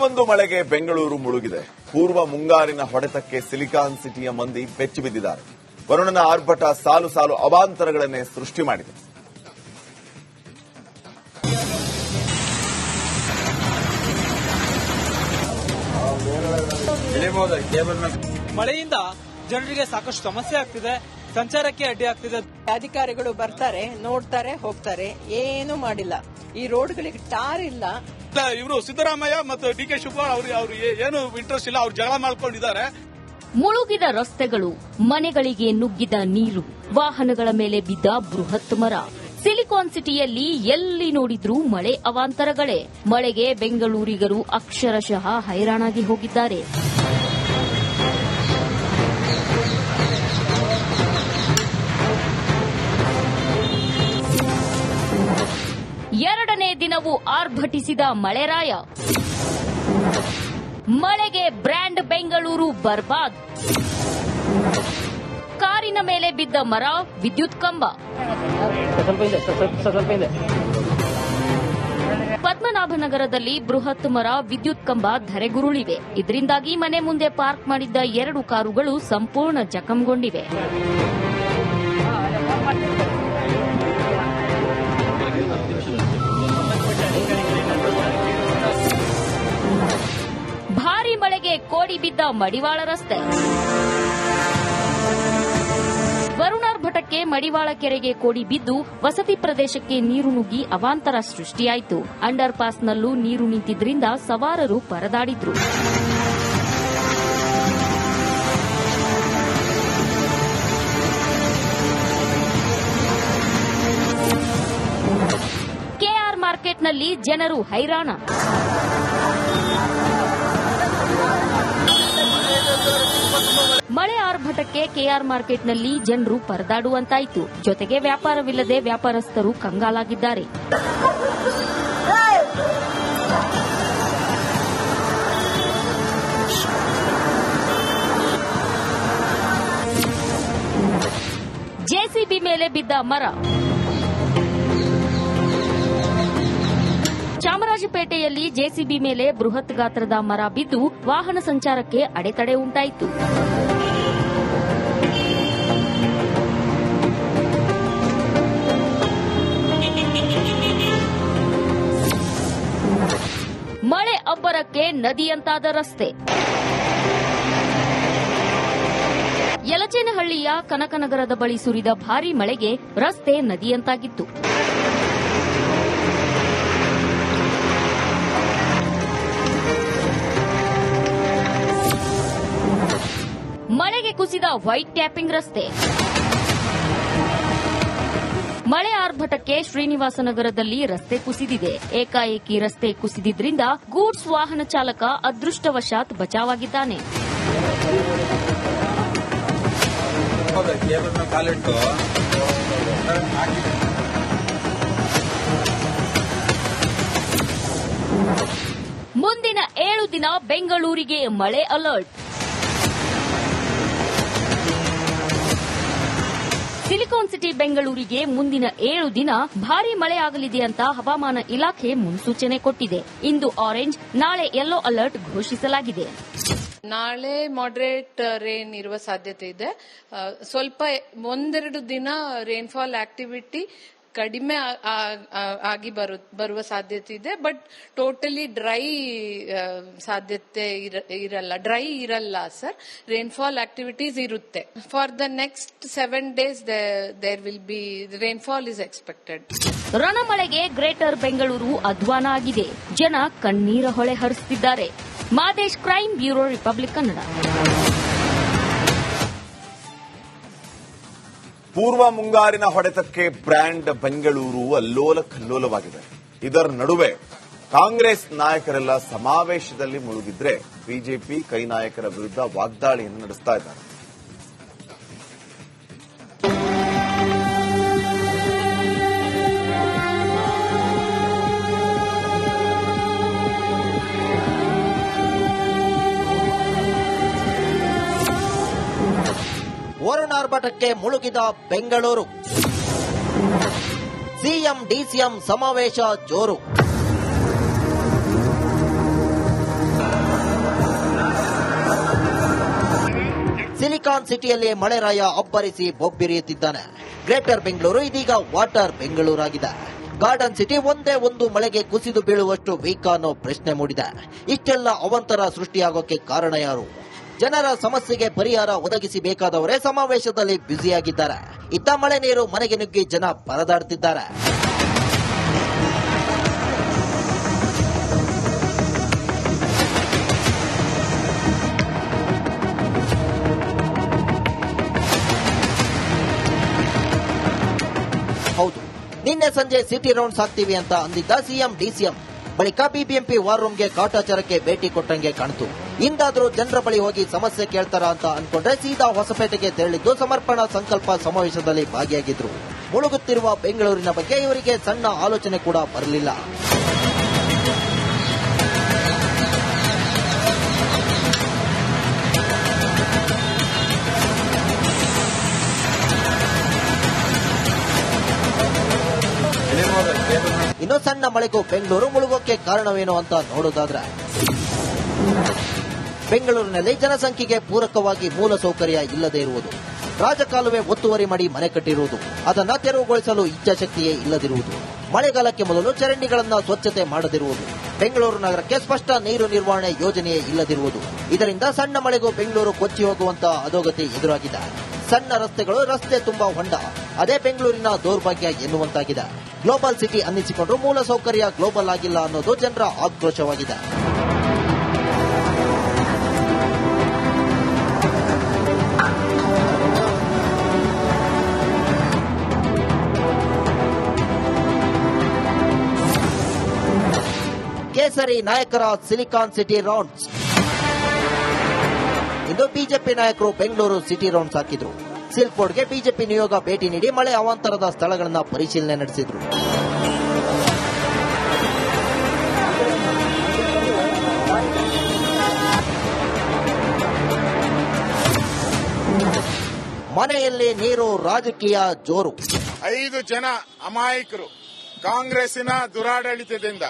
ದಿನವೊಂದು ಮಳೆಗೆ ಬೆಂಗಳೂರು ಮುಳುಗಿದೆ. ಪೂರ್ವ ಮುಂಗಾರಿನ ಹೊಡೆತಕ್ಕೆ ಸಿಲಿಕಾನ್ ಸಿಟಿಯ ಮಂದಿ ಬೆಚ್ಚಿ ಬಿದ್ದಿದ್ದಾರೆ. ವರುಣನ ಆರ್ಭಟ ಸಾಲು ಸಾಲು ಅವಾಂತರಗಳನ್ನೇ ಸೃಷ್ಟಿ ಮಾಡಿದೆ. ಮಳೆಯಿಂದ ಜನರಿಗೆ ಸಾಕಷ್ಟು ಸಮಸ್ಯೆ ಆಗ್ತಿದೆ, ಸಂಚಾರಕ್ಕೆ ಅಡ್ಡಿ ಆಗ್ತಿದೆ. ಅಧಿಕಾರಿಗಳು ಬರ್ತಾರೆ, ನೋಡ್ತಾರೆ, ಹೋಗ್ತಾರೆ, ಏನು ಮಾಡಿಲ್ಲ. ಈ ರೋಡ್ಗಳಿಗೆ ಟಾರ್ ಇಲ್ಲ. ಇವರು ಸಿದ್ದರಾಮಯ್ಯ ಮತ್ತು ಡಿ.ಕೆ. ಶಿವಕುಮಾರ್ ಅವರು ಏನು ಇಂಟ್ರೆಸ್ಟ್ ಇಲ್ಲ, ಅವ್ರು ಜಗಳ ಮಾಡ್ಕೊಂಡಿದ್ದಾರೆ. ಮುಳುಗಿದ ರಸ್ತೆಗಳು, ಮನೆಗಳಿಗೆ ನುಗ್ಗಿದ ನೀರು, ವಾಹನಗಳ ಮೇಲೆ ಬಿದ್ದ ಬೃಹತ್ ಮರ. ಸಿಲಿಕಾನ್ ಸಿಟಿಯಲ್ಲಿ ಎಲ್ಲಿ ನೋಡಿದ್ರೂ ಮಳೆ ಅವಾಂತರಗಳೇ. ಮಳೆಗೆ ಬೆಂಗಳೂರಿಗರು ಅಕ್ಷರಶಃ ಹೈರಾಣಾಗಿ ಹೋಗಿದ್ದಾರೆ. ಎರಡನೇ ದಿನವೂ ಆರ್ಭಟಿಸಿದ ಮಳೆರಾಯ. ಮಳೆಗೆ ಬ್ರ್ಯಾಂಡ್ ಬೆಂಗಳೂರು ಬರ್ಬಾದ್. ಕಾರಿನ ಮೇಲೆ ಬಿದ್ದ ಮರ, ವಿದ್ಯುತ್ ಕಂಬ. ಪದ್ಮನಾಭನಗರದಲ್ಲಿ ಬೃಹತ್ ಮರ, ವಿದ್ಯುತ್ ಕಂಬ ಧರೆಗುರುಳಿವೆ. ಇದರಿಂದಾಗಿ ಮನೆ ಮುಂದೆ ಪಾರ್ಕ್ ಮಾಡಿದ್ದ 2 ಕಾರುಗಳು ಸಂಪೂರ್ಣ ಜಖಂಗೊಂಡಿವೆ. ಭಾರೀ ಮಳೆಗೆ ಕೋಡಿ ಬಿದ್ದ ಮಡಿವಾಳ ರಸ್ತೆ. ವರುಣಾರ್ಭಟಕ್ಕೆ ಮಡಿವಾಳ ಕೆರೆಗೆ ಕೋಡಿ ಬಿದ್ದು ವಸತಿ ಪ್ರದೇಶಕ್ಕೆ ನೀರು ನುಗ್ಗಿ ಅವಾಂತರ ಸೃಷ್ಟಿಯಾಯಿತು. ಅಂಡರ್ ಪಾಸ್ನಲ್ಲೂ ನೀರು ನಿಂತಿದ್ರಿಂದ ಸವಾರರು ಪರದಾಡಿದ್ರು. ಕೆಆರ್ ಮಾರ್ಕೆಟ್ನಲ್ಲಿ ಜನರು ಹೈರಾಣ. ಮಳೆ ಆರ್ಭಟಕ್ಕೆ ಕೆಆರ್ ಮಾರ್ಕೆಟ್ನಲ್ಲಿ ಜನರು ಪರದಾಡುವಂತಾಯಿತು. ಜೊತೆಗೆ ವ್ಯಾಪಾರವಿಲ್ಲದೆ ವ್ಯಾಪಾರಸ್ಥರು ಕಂಗಾಲಾಗಿದ್ದಾರೆ. ಜೆಸಿಬಿ ಮೇಲೆ ಬಿದ್ದ ಮರ. ಚಾಮರಾಜಪೇಟೆಯಲ್ಲಿ ಜೆಸಿಬಿ ಮೇಲೆ ಬೃಹತ್ ಗಾತ್ರದ ಮರ ಬಿದ್ದು ವಾಹನ ಸಂಚಾರಕ್ಕೆ ಅಡೆತಡೆ ಉಂಟಾಯಿತು. ಮಳೆ ಅಬ್ಬರಕ್ಕೆ ನದಿಯಂತಾದ ರಸ್ತೆ. ಯಲಚೇನಹಳ್ಳಿಯ ಕನಕನಗರದ ಬಳಿ ಸುರಿದ ಭಾರೀ ಮಳೆಗೆ ರಸ್ತೆ ನದಿಯಂತಾಗಿತ್ತು. ಮಳೆಗೆ ಕುಸಿದ ವೈಟ್ ಟ್ಯಾಪಿಂಗ್ ರಸ್ತೆ. ಮಳೆ ಆರ್ಭಟಕ್ಕೆ ಶ್ರೀನಿವಾಸನಗರದಲ್ಲಿ ರಸ್ತೆ ಕುಸಿದಿದೆ. ಏಕಾಏಕಿ ರಸ್ತೆ ಕುಸಿದಿದ್ರಿಂದ ಗೂಡ್ಸ್ ವಾಹನ ಚಾಲಕ ಅದೃಷ್ಟವಶಾತ್ ಬಚಾವಾಗಿದ್ದಾನೆ. ಮುಂದಿನ 7 ದಿನ ಬೆಂಗಳೂರಿಗೆ ಮಳೆ ಅಲರ್ಟ್. ಸಿಲಿಕಾನ್ ಸಿಟಿ ಬೆಂಗಳೂರಿಗೆ ಮುಂದಿನ 7 ದಿನ ಭಾರೀ ಮಳೆ ಆಗಲಿದೆ ಅಂತ ಹವಾಮಾನ ಇಲಾಖೆ ಮುನ್ಸೂಚನೆ ಕೊಟ್ಟಿದೆ. ಇಂದು ಆರೆಂಜ್, ನಾಳೆ ಯೆಲ್ಲೋ ಅಲರ್ಟ್ ಘೋಷಿಸಲಾಗಿದೆ. ನಾಳೆ ಮಾಡರೇಟ್ ರೇನ್ ಇರುವ ಸಾಧ್ಯತೆ ಇದೆ. ಸ್ವಲ್ಪ 1-2 ದಿನ ರೇನ್ಫಾಲ್ ಆಕ್ಟಿವಿಟಿ ಕಡಿಮೆ ಆಗಿ ಬರುವ ಸಾಧ್ಯತೆ ಇದೆ. ಬಟ್ ಟೋಟಲಿ ಡ್ರೈ ಸಾಧ್ಯತೆ ಇರಲ್ಲ ಸರ್. ರೇನ್ಫಾಲ್ ಆಕ್ಟಿವಿಟೀಸ್ ಇರುತ್ತೆ. For the next 7 days there will be rainfall is expected. ರಣಮಳೆಗೆ ಗ್ರೇಟರ್ ಬೆಂಗಳೂರು ಅಧ್ವಾನ ಆಗಿದೆ. ಜನ ಕಣ್ಣೀರ ಹೊಳೆ ಹರಿಸುತ್ತಿದ್ದಾರೆ. Madesh, crime bureau, republic Kannada. ಪೂರ್ವ ಮುಂಗಾರಿನ ಹೊಡೆತಕ್ಕೆ ಬ್ರ್ಯಾಂಡ್ ಬೆಂಗಳೂರು ಅಲ್ಲೋಲ ಕಲ್ಲೋಲವಾಗಿದೆ. ಇದರ ನಡುವೆ ಕಾಂಗ್ರೆಸ್ ನಾಯಕರೆಲ್ಲ ಸಮಾವೇಶದಲ್ಲಿ ಮುಳುಗಿದ್ರೆ ಬಿಜೆಪಿ ಕೈ ನಾಯಕರ ವಿರುದ್ಧ ವಾಗ್ದಾಳಿಯನ್ನು ನಡೆಸ್ತಾ ಇದ್ದಾರೆ. ವರುಣಾರ್ಭಟಕ್ಕೆ ಮುಳುಗಿದ ಬೆಂಗಳೂರು. ಸಿಎಂ ಡಿಸಿಎಂ ಸಮಾವೇಶ ಜೋರು. ಸಿಲಿಕಾನ್ ಸಿಟಿಯಲ್ಲಿ ಮಳೆರಾಯ ಅಬ್ಬರಿಸಿ ಬೊಬ್ಬಿರಿಯುತ್ತಿದ್ದಾನೆ. ಗ್ರೇಟರ್ ಬೆಂಗಳೂರು ಇದೀಗ ವಾಟರ್ ಬೆಂಗಳೂರಾಗಿದೆ. ಗಾರ್ಡನ್ ಸಿಟಿ ಒಂದೇ ಒಂದು ಮಳೆಗೆ ಕುಸಿದು ಬೀಳುವಷ್ಟು ವೀಕ್ ಅನ್ನೋ ಪ್ರಶ್ನೆ ಮೂಡಿದೆ. ಇಷ್ಟೆಲ್ಲ ಅವಾಂತರ ಸೃಷ್ಟಿಯಾಗೋಕೆ ಕಾರಣ ಯಾರು? ಜನರ ಸಮಸ್ಯೆಗೆ ಪರಿಹಾರ ಒದಗಿಸಬೇಕಾದವರೇ ಸಮಾವೇಶದಲ್ಲಿ ಬ್ಯುಸಿಯಾಗಿದ್ದಾರೆ. ಇತ್ತ ಮಳೆ ನೀರು ಮನೆಗೆ ನುಗ್ಗಿ ಜನ ಪರದಾಡ್ತಿದ್ದಾರೆ. ಹೌದು, ನಿನ್ನೆ ಸಂಜೆ ಸಿಟಿ ರೌಂಡ್ಸ್ ಆಗ್ತೀವಿ ಅಂತ ಅಂದಿದ್ದ ಸಿಎಂ ಡಿಸಿಎಂ ಬಳಿಕ ಬಿಬಿಎಂಪಿ ವಾರ್ ರೂಮ್ಗೆ ಕಾಟಾಚಾರಕ್ಕೆ ಭೇಟಿ ಕೊಟ್ಟಂಗೆ ಕಾಣಿತು. ಇಂದಾದ್ರೂ ಜನರ ಬಳಿ ಹೋಗಿ ಸಮಸ್ಯೆ ಕೇಳ್ತಾರ ಅಂತ ಅನ್ಕೊಂಡ್ರೆ ಸೀದಾ ಹೊಸಪೇಟೆಗೆ ತೆರಳಿದ್ದು ಸಮರ್ಪಣಾ ಸಂಕಲ್ಪ ಸಮಾವೇಶದಲ್ಲಿ ಭಾಗಿಯಾಗಿದ್ರು. ಮುಳುಗುತ್ತಿರುವ ಬೆಂಗಳೂರಿನ ಬಗ್ಗೆ ಇವರಿಗೆ ಸಣ್ಣ ಆಲೋಚನೆ ಕೂಡ ಬರಲಿಲ್ಲ. ಇನ್ನು ಸಣ್ಣ ಮಳೆಗೂ ಬೆಂಗಳೂರು ಮುಳುಗೋಕೆ ಕಾರಣವೇನು ಅಂತ ನೋಡೋದಾದ್ರೆ, ಬೆಂಗಳೂರಿನಲ್ಲಿ ಜನಸಂಖ್ಯೆಗೆ ಪೂರಕವಾಗಿ ಮೂಲಸೌಕರ್ಯ ಇಲ್ಲದೆ ಇರುವುದು, ರಾಜಕಾಲುವೆ ಒತ್ತುವರಿ ಮಾಡಿ ಮನೆ ಕಟ್ಟಿರುವುದು, ಅದನ್ನ ತೆರವುಗೊಳಿಸಲು ಇಚ್ಛಾಶಕ್ತಿಯೇ ಇಲ್ಲದಿರುವುದು, ಮಳೆಗಾಲಕ್ಕೆ ಮೊದಲು ಚರಂಡಿಗಳನ್ನ ಸ್ವಚ್ಛತೆ ಮಾಡದಿರುವುದು, ಬೆಂಗಳೂರು ನಗರಕ್ಕೆ ಸ್ಪಷ್ಟ ನೀರು ನಿರ್ವಹಣೆ ಯೋಜನೆಯೇ ಇಲ್ಲದಿರುವುದು. ಇದರಿಂದ ಸಣ್ಣ ಮಳೆಗೂ ಬೆಂಗಳೂರು ಕೊಚ್ಚಿ ಹೋಗುವಂತಹ ಅಧೋಗತಿ ಎದುರಾಗಿದೆ. ಸಣ್ಣ ರಸ್ತೆಗಳು, ರಸ್ತೆ ತುಂಬಾ ಹೊಂಡ, ಅದೇ ಬೆಂಗಳೂರಿನ ದೌರ್ಭಾಗ್ಯ ಎನ್ನುವಂತಾಗಿದೆ. ಗ್ಲೋಬಲ್ ಸಿಟಿ ಅನ್ನಿಸಿಕೊಂಡ್ರು ಮೂಲಸೌಕರ್ಯ ಗ್ಲೋಬಲ್ ಆಗಿಲ್ಲ ಅನ್ನೋದು ಜನರ ಆಕ್ರೋಶವಾಗಿದೆ. ಕೇಸರಿ ನಾಯಕರ ಸಿಲಿಕಾನ್ ಸಿಟಿ ರೌಂಡ್ಸ್. ಇಂದು ಬಿಜೆಪಿ ನಾಯಕರು ಬೆಂಗಳೂರು ಸಿಟಿ ರೌಂಡ್ಸ್ ಹಾಕಿದ್ರು. ಸಿಲ್ಕ್ ಬೋರ್ಡ್ಗೆ ಬಿಜೆಪಿ ನಿಯೋಗ ಭೇಟಿ ನೀಡಿ ಮಳೆ ಅವಾಂತರದ ಸ್ಥಳಗಳನ್ನು ಪರಿಶೀಲನೆ ನಡೆಸಿದ್ರು. ಮನೆಯಲ್ಲಿ ನೀರು, ರಾಜಕೀಯ ಜೋರು. 5 ಜನ ಅಮಾಯಕರು ಕಾಂಗ್ರೆಸ್ಸಿನ ದುರಾಡಳಿತದಿಂದ,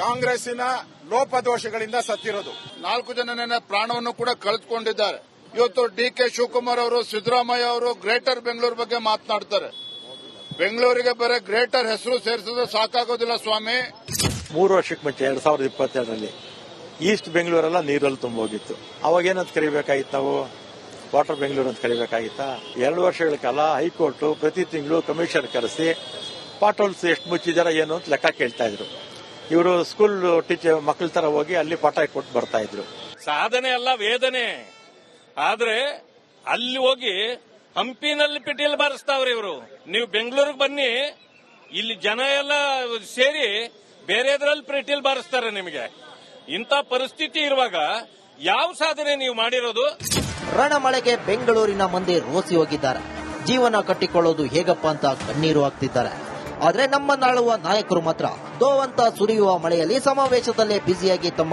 ಕಾಂಗ್ರೆಸ್ಸಿನ ಲೋಪದೋಷಗಳಿಂದ ಸತ್ತಿರೋದು. 4 ಜನ ಪ್ರಾಣವನ್ನು ಕೂಡ ಕಳೆದುಕೊಂಡಿದ್ದಾರೆ. ಇವತ್ತು ಡಿಕೆ ಶಿವಕುಮಾರ್ ಅವರು, ಸಿದ್ದರಾಮಯ್ಯ ಅವರು ಗ್ರೇಟರ್ ಬೆಂಗಳೂರು ಬಗ್ಗೆ ಮಾತನಾಡ್ತಾರೆ. ಬೆಂಗಳೂರಿಗೆ ಬರೀ ಗ್ರೇಟರ್ ಹೆಸರು ಸೇರಿಸಿದ್ರೆ ಸಾಕಾಗೋದಿಲ್ಲ ಸ್ವಾಮಿ. 3 ವರ್ಷಕ್ಕೆ ಮುಂಚೆ 2022ರಲ್ಲಿ ಈಸ್ಟ್ ಬೆಂಗಳೂರೆಲ್ಲ ನೀರಲ್ಲಿ ತುಂಬೋಗಿತ್ತು. ಅವಾಗ ಏನಂತ ಕರಿಬೇಕಾಗಿತ್ತು? ನಾವು ವಾಟರ್ ಬೆಂಗಳೂರು ಅಂತ ಕರಿಬೇಕಾಗಿತ್ತಾ? 2 ವರ್ಷಗಳ ಕಾಲ ಹೈಕೋರ್ಟ್ ಪ್ರತಿ ತಿಂಗಳು ಕಮಿಷನ್ ಕರೆಸಿ ಪಾಟ್ ಹೋಲ್ಸ್ ಎಷ್ಟು ಮುಚ್ಚಿದಾರ ಏನು ಅಂತ ಲೆಕ್ಕ ಕೇಳ್ತಾ ಇದ್ರು. ಇವರು ಸ್ಕೂಲ್ ಟೀಚರ್ ಮಕ್ಕಳ ತರ ಹೋಗಿ ಅಲ್ಲಿ ಪಾಠ ಕೊಟ್ಟು ಬರ್ತಾ ಇದ್ರು. ಸಾಧನೆ ಅಲ್ಲ ವೇದನೆ. ಆದ್ರೆ ಅಲ್ಲಿ ಹೋಗಿ ಹಂಪಿನಲ್ಲಿ ಪಿಟೀಲ್ ಬಾರಿಸ್ತಾವ್ರಿ ಇವರು. ನೀವು ಬೆಂಗಳೂರಿಗೆ ಬನ್ನಿ, ಇಲ್ಲಿ ಜನ ಎಲ್ಲ ಸೇರಿ ಬೇರೆದ್ರಲ್ಲಿ ಪಿಟೀಲ್ ಬಾರಿಸ್ತಾರೆ ನಿಮಗೆ. ಇಂಥ ಪರಿಸ್ಥಿತಿ ಇರುವಾಗ ಯಾವ ಸಾಧನೆ ನೀವು ಮಾಡಿರೋದು? ರಣಮಳೆಗೆ ಬೆಂಗಳೂರಿನ ಮಂದಿ ರೋಸಿ ಹೋಗಿದ್ದಾರೆ. ಜೀವನ ಕಟ್ಟಿಕೊಳ್ಳೋದು ಹೇಗಪ್ಪ ಅಂತ ಕಣ್ಣೀರು ಹಾಕ್ತಿದ್ದಾರೆ. ಆದ್ರೆ ನಮ್ಮನ್ನಾಳುವ ನಾಯಕರು ಮಾತ್ರ ದೋವಂತ ಸುರಿಯುವ ಮಳೆಯಲ್ಲಿ ಸಮಾವೇಶದಲ್ಲೇ ಬ್ಯುಸಿಯಾಗಿ ತಮ್ಮ